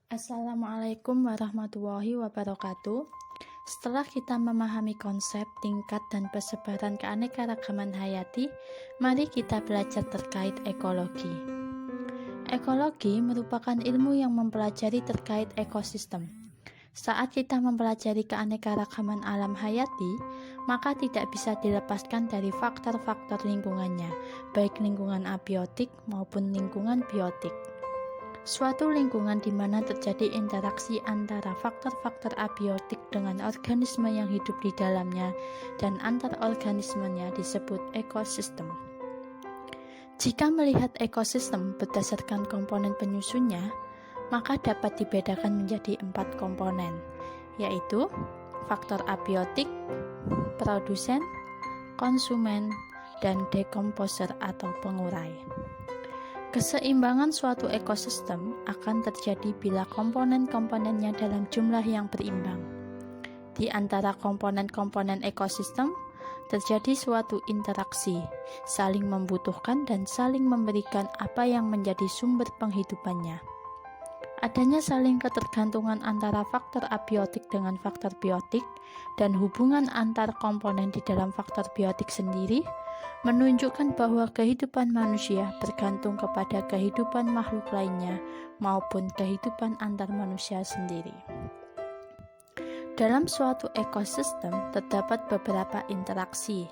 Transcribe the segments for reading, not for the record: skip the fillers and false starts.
Assalamualaikum warahmatullahi wabarakatuh. Setelah kita memahami konsep, tingkat, dan persebaran keanekaragaman hayati, mari kita belajar terkait ekologi. Ekologi merupakan ilmu yang mempelajari terkait ekosistem. Saat kita mempelajari keanekaragaman alam hayati, maka tidak bisa dilepaskan dari faktor-faktor lingkungannya, baik lingkungan abiotik maupun lingkungan biotik. Suatu lingkungan di mana terjadi interaksi antara faktor-faktor abiotik dengan organisme yang hidup di dalamnya dan antar organismenya disebut ekosistem. Jika melihat ekosistem berdasarkan komponen penyusunnya, maka dapat dibedakan menjadi 4 komponen, yaitu faktor abiotik, produsen, konsumen, dan dekomposer atau pengurai. Keseimbangan suatu ekosistem akan terjadi bila komponen-komponennya dalam jumlah yang berimbang. Di antara komponen-komponen ekosistem, terjadi suatu interaksi, saling membutuhkan dan saling memberikan apa yang menjadi sumber penghidupannya. Adanya saling ketergantungan antara faktor abiotik dengan faktor biotik dan hubungan antar komponen di dalam faktor biotik sendiri menunjukkan bahwa kehidupan manusia bergantung kepada kehidupan makhluk lainnya maupun kehidupan antar manusia sendiri. Dalam suatu ekosistem terdapat beberapa interaksi.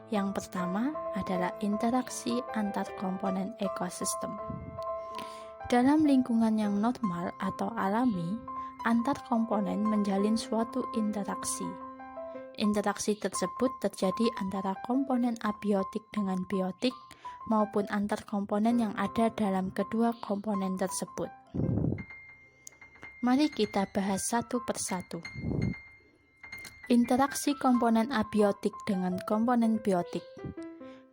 Yang pertama adalah interaksi antar komponen ekosistem. Dalam lingkungan yang normal atau alami, antar komponen menjalin suatu interaksi. Interaksi tersebut terjadi antara komponen abiotik dengan biotik maupun antar komponen yang ada dalam kedua komponen tersebut. Mari kita bahas satu persatu. Interaksi komponen abiotik dengan komponen biotik.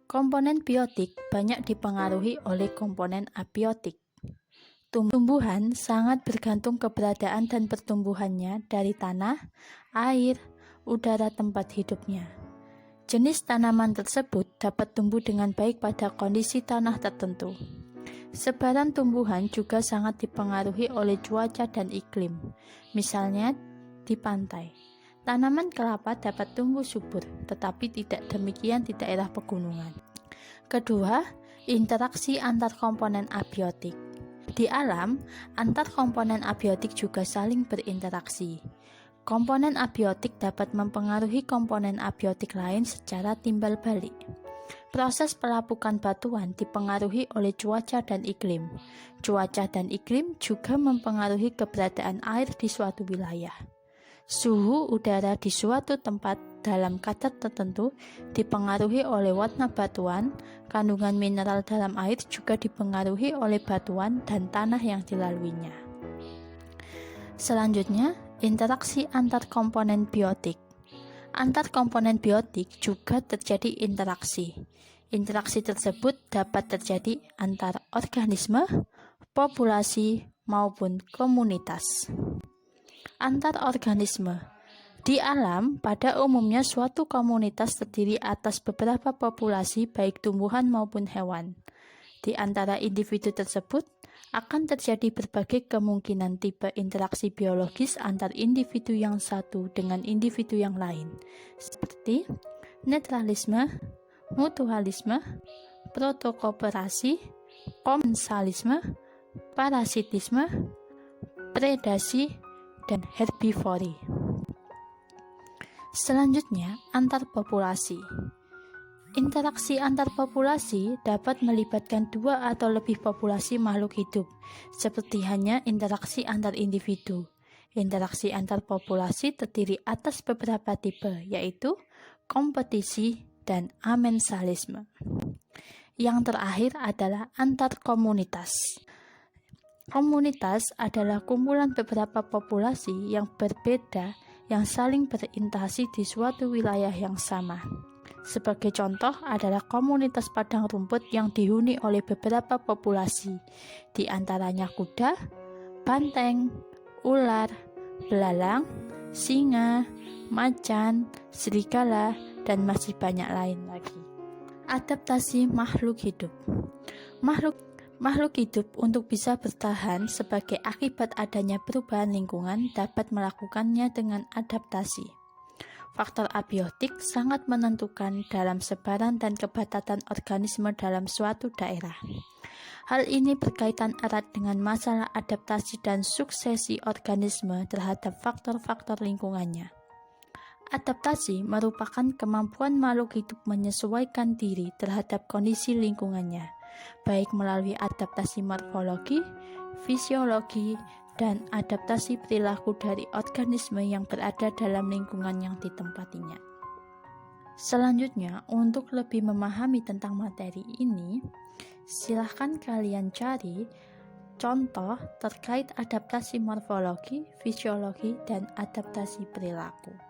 Komponen biotik banyak dipengaruhi oleh komponen abiotik. Tumbuhan sangat bergantung keberadaan dan pertumbuhannya dari tanah, air, udara tempat hidupnya. Jenis tanaman tersebut dapat tumbuh dengan baik pada kondisi tanah tertentu. Sebaran tumbuhan juga sangat dipengaruhi oleh cuaca dan iklim. Misalnya di pantai, tanaman kelapa dapat tumbuh subur, tetapi tidak demikian di daerah pegunungan. Kedua, interaksi antar komponen abiotik. Di alam, antar komponen abiotik juga saling berinteraksi. Komponen abiotik dapat mempengaruhi komponen abiotik lain secara timbal balik. Proses pelapukan batuan dipengaruhi oleh cuaca dan iklim. Cuaca dan iklim juga mempengaruhi keberadaan air di suatu wilayah. Suhu udara di suatu tempat dalam kadar tertentu dipengaruhi oleh warna batuan. Kandungan mineral dalam air juga dipengaruhi oleh batuan dan tanah yang dilaluinya. Selanjutnya, interaksi antar komponen biotik. Antar komponen biotik juga terjadi interaksi. Interaksi tersebut dapat terjadi antar organisme, populasi, maupun komunitas. Antar organisme. Di alam, pada umumnya suatu komunitas terdiri atas beberapa populasi baik tumbuhan maupun hewan. Di antara individu tersebut akan terjadi berbagai kemungkinan tipe interaksi biologis antar individu yang satu dengan individu yang lain, seperti netralisme, mutualisme, protokooperasi, komensalisme, parasitisme, predasi, dan herbivori. Selanjutnya, antar populasi. Interaksi antar populasi dapat melibatkan dua atau lebih populasi makhluk hidup, seperti hanya interaksi antar individu. Interaksi antar populasi terdiri atas beberapa tipe, yaitu kompetisi dan amensalisme. Yang terakhir adalah antar komunitas. Komunitas adalah kumpulan beberapa populasi yang berbeda yang saling berinteraksi di suatu wilayah yang sama. Sebagai contoh adalah komunitas padang rumput yang dihuni oleh beberapa populasi, di antaranya kuda, banteng, ular, belalang, singa, macan, serigala, dan masih banyak lain lagi. Adaptasi makhluk hidup. Makhluk hidup untuk bisa bertahan sebagai akibat adanya perubahan lingkungan dapat melakukannya dengan adaptasi. Faktor abiotik sangat menentukan dalam sebaran dan kebatatan organisme dalam suatu daerah. Hal ini berkaitan erat dengan masalah adaptasi dan suksesi organisme terhadap faktor-faktor lingkungannya. Adaptasi merupakan kemampuan makhluk hidup menyesuaikan diri terhadap kondisi lingkungannya, baik melalui adaptasi morfologi, fisiologi, dan adaptasi perilaku dari organisme yang berada dalam lingkungan yang ditempatinya. Selanjutnya, untuk lebih memahami tentang materi ini, silahkan kalian cari contoh terkait adaptasi morfologi, fisiologi, dan adaptasi perilaku.